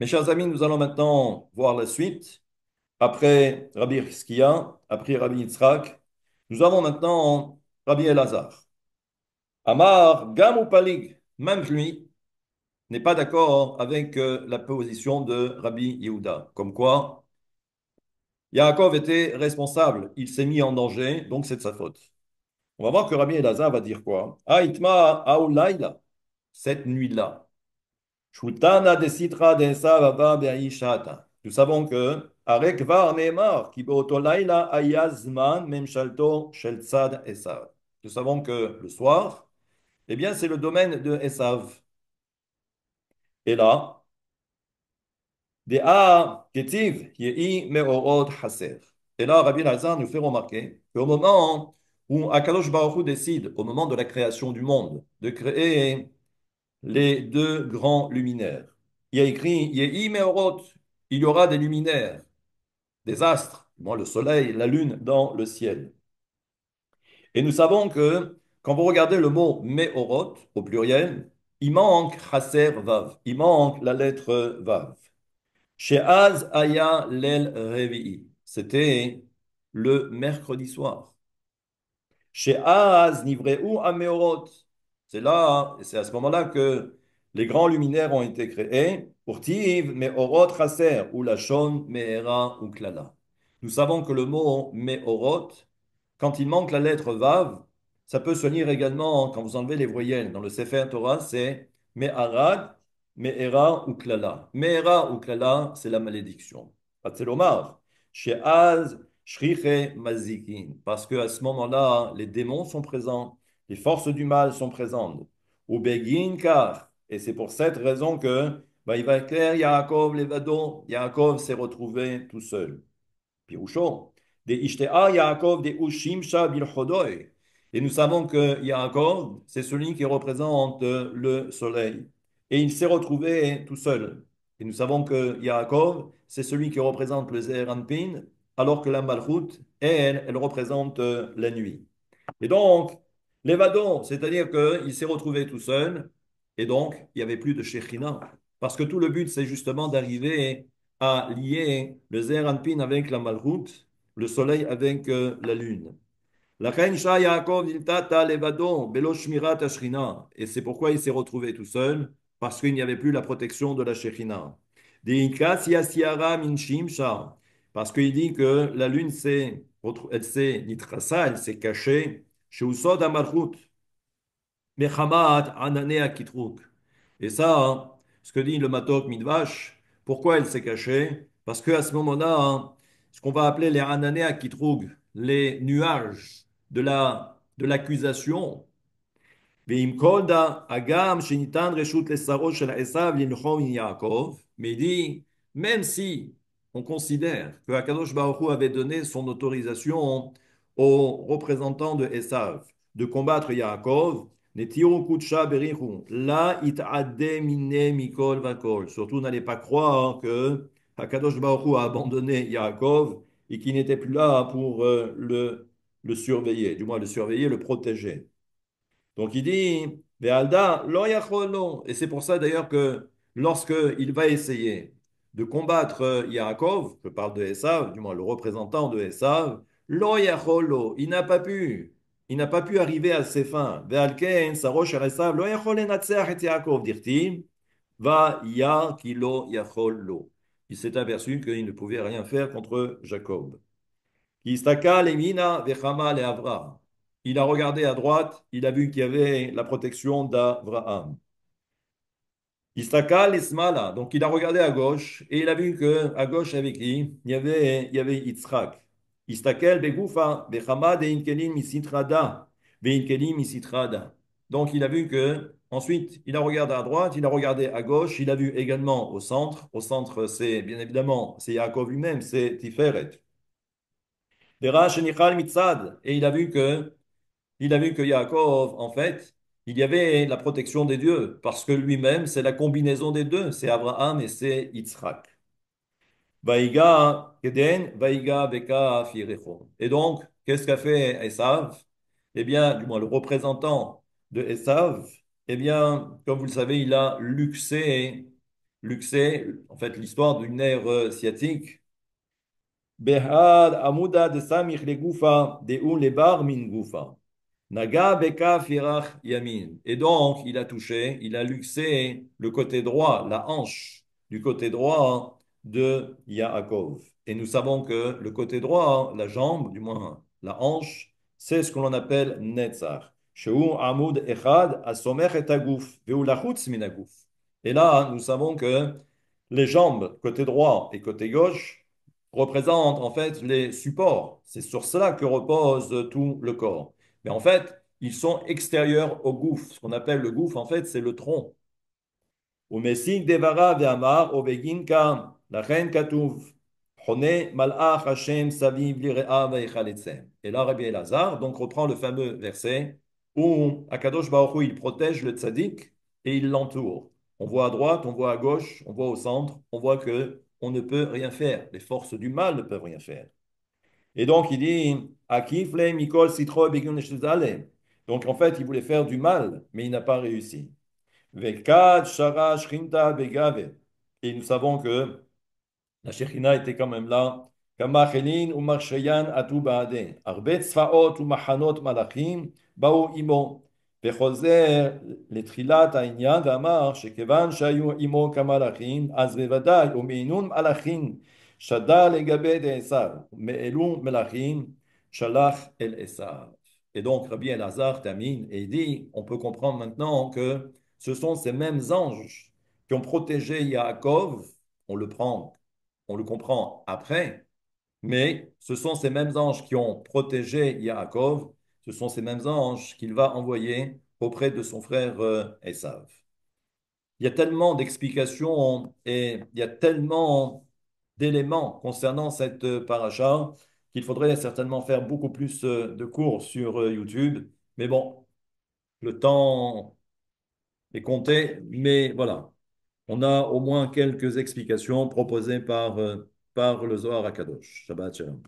Mes chers amis, nous allons maintenant voir la suite. Après Rabbi Hizkiya, après Rabbi Yitzhak, nous avons maintenant Rabbi Elazar. Amar, Gam ou Palig, même lui, n'est pas d'accord avec la position de Rabbi Yehuda. Comme quoi, Yaakov était responsable, il s'est mis en danger, donc c'est de sa faute. On va voir que Rabbi Elazar va dire quoi? Aïtma Aoulaïla, cette nuit-là. Shultana de Sitra de Esav Ava Be'aishata. Nous savons que Arek Var Neemar, qui beoto laila ayazman memshalto shel tzad Esav. Nous savons que le soir, eh bien, c'est le domaine de Esav. Et là, Dea Ketiv Yei Meorot Haser. Et là, Rabbi Lazar nous fait remarquer qu'au moment où Akadosh Baruch Hu décide, au moment de la création du monde, de créer les deux grands luminaires. Il y a écrit Yehi Meorot, il y aura des luminaires, des astres, bon, le soleil, la lune dans le ciel. Et nous savons que quand vous regardez le mot Meorot au pluriel, il manque Chaser Vav, il manque la lettre Vav. Chez Az Aya Lel Revi'i, c'était le mercredi soir. Chez Az Nivreu Ameorot. C'est là, et c'est à ce moment-là que les grands luminaires ont été créés pour Tiv, Meorot Chaser, ou Lachon, Meera ou Klala. Nous savons que le mot Meorot, quand il manque la lettre Vav, ça peut se lire également quand vous enlevez les voyelles. Dans le Sefer Torah, c'est Me'arad, Me'era ou Klala. Me'era ou Klala, c'est la malédiction. Atzelomar, chez Az Shriche Mazikin, parce qu'à ce moment-là, les démons sont présents, les forces du mal sont présentes. Ou Begin car, et c'est pour cette raison que il va écrire Yaakov Levado, Yaakov s'est retrouvé tout seul. Piroucho, de Ishtea Yaakov de Ushimsha Bilchodoi. Et nous savons que Yaakov, c'est celui qui représente le soleil. Et il s'est retrouvé tout seul. Et nous savons que Yaakov, c'est celui qui représente le Zeir Anpin, alors que la Malchut, elle représente la nuit. Et donc, l'évadon, c'est-à-dire qu'il s'est retrouvé tout seul, et donc il n'y avait plus de Shekhinah. Parce que tout le but, c'est justement d'arriver à lier le Zeir Anpin avec la Malchut, le soleil avec la lune. Lachen Shah Yaakov Iltata Levadon, Belo Shmirat Ashchina. Et c'est pourquoi il s'est retrouvé tout seul, parce qu'il n'y avait plus la protection de la Shekhinah. Deikas Yasiara Min Shimsha. Parce qu'il dit que la lune elle s'est nitrasa, elle s'est cachée chez Usod Amalchut, Mechamat Anane Akitruk. Et ça, ce que dit le Matok Midvash, pourquoi elle s'est cachée? Parce qu'à ce moment-là, ce qu'on va appeler les Anane Akitruk, les nuages de l'accusation, mais il dit, même si on considère que Akadosh Baruch Hu avait donné son autorisation aux représentants de Esav de combattre Yaakov, Netiru kutsha berichu, la it'adde mine mikol vakol. Surtout, n'allez pas croire que Akadosh Baruch Hu a abandonné Yaakov et qu'il n'était plus là pour le surveiller, du moins le surveiller, le protéger. Donc il dit, Ve'alda lo yacholo. Et c'est pour ça d'ailleurs que lorsque il va essayer de combattre Yaakov, je parle de Esav, du moins le représentant de Esav, lo yacholo, il n'a pas pu arriver à ses fins. Ve'alken sarosh el Esav lo yachol lenatzeach et Yaakov, dirtim, va ya ki lo yacholo. Il s'est aperçu qu'il ne pouvait rien faire contre Jacob. Istaka lemina vechama le'Avra. Il a regardé à droite, il a vu qu'il y avait la protection d'Abraham. Istaka l'Ismala, donc il a regardé à gauche et il a vu que à gauche avec qui il y avait Yitzhak. Istakel begoufa bechama de inkelim misitrada veinkelim misitrada. Donc il a vu que ensuite il a regardé à droite, il a regardé à gauche, il a vu également au centre. Au centre, c'est bien évidemment c'est Yaakov lui-même, c'est Tiferet. Vera shenichal mitzad. Et il a vu que Yaakov, en fait, il y avait la protection des dieux, parce que lui-même, c'est la combinaison des deux, c'est Abraham et c'est Yitzhak. Vaïga Keden, Vaïga Beka Firecho. Et donc, qu'est-ce qu'a fait Esav? Eh bien, du moins, le représentant de Esav, eh bien, comme vous le savez, il a luxé luxé, en fait, l'histoire d'une ère sciatique. Behad amuda de samich le gufa, de un le bar min gufa. Naga beka firach yamin. Et donc, il a touché, il a luxé le côté droit, la hanche du côté droit de Yaakov. Et nous savons que le côté droit, la jambe, du moins la hanche, c'est ce que l'on appelle Netzach. Sheu amud echad asomech et aguf, veu lachutz min aguf. Et là, nous savons que les jambes, côté droit et côté gauche, représentent en fait les supports. C'est sur cela que repose tout le corps. Mais en fait, ils sont extérieurs au gouffre. Ce qu'on appelle le gouffre, en fait, c'est le tronc. ומסיק דבריו ואמר, ובגין כך, לכן כתוב, חונה מלאך השם סביב לרעה ויחלצם. Et là, Rabbi Elazar, donc, reprend le fameux verset où Akadosh Baruch Hu, il protège le tzaddik et il l'entoure. On voit à droite, on voit à gauche, on voit au centre, on voit que on ne peut rien faire. Les forces du mal ne peuvent rien faire. Et donc, il dit, Akifle Mikol Sitro Begun Shizale. Donc, en fait, il voulait faire du mal, mais il n'a pas réussi. Vekad Shara Shrinta Begave. Et nous savons que la Shekhinah était quand même là. Kamachelin ou Marshayan Atu Baade. Arbet Sfaot ou Mahanot Malachim Bao Imo. וחוזר לתחילת העניין ואמר שכיוון שהיו עמו כמלאכים אז בוודאי ומעינון מלאכים שדה לגבי דעשיו מאלו מלאכים שלח אל עשיו. Et donc Rabbi Elazar termine et dit, on peut comprendre maintenant que ce sont ces mêmes anges qui ont protégé Yaakov, on le prend, on le comprend après, mais ce sont ces mêmes anges qui ont protégé Yaakov, ce sont ces mêmes anges qu'il va envoyer auprès de son frère Esav. Il y a tellement d'explications et il y a tellement d'éléments concernant cette paracha qu'il faudrait certainement faire beaucoup plus de cours sur YouTube. Mais bon, le temps est compté, mais voilà. On a au moins quelques explications proposées par le Zohar Akadosh. Shabbat Shalom.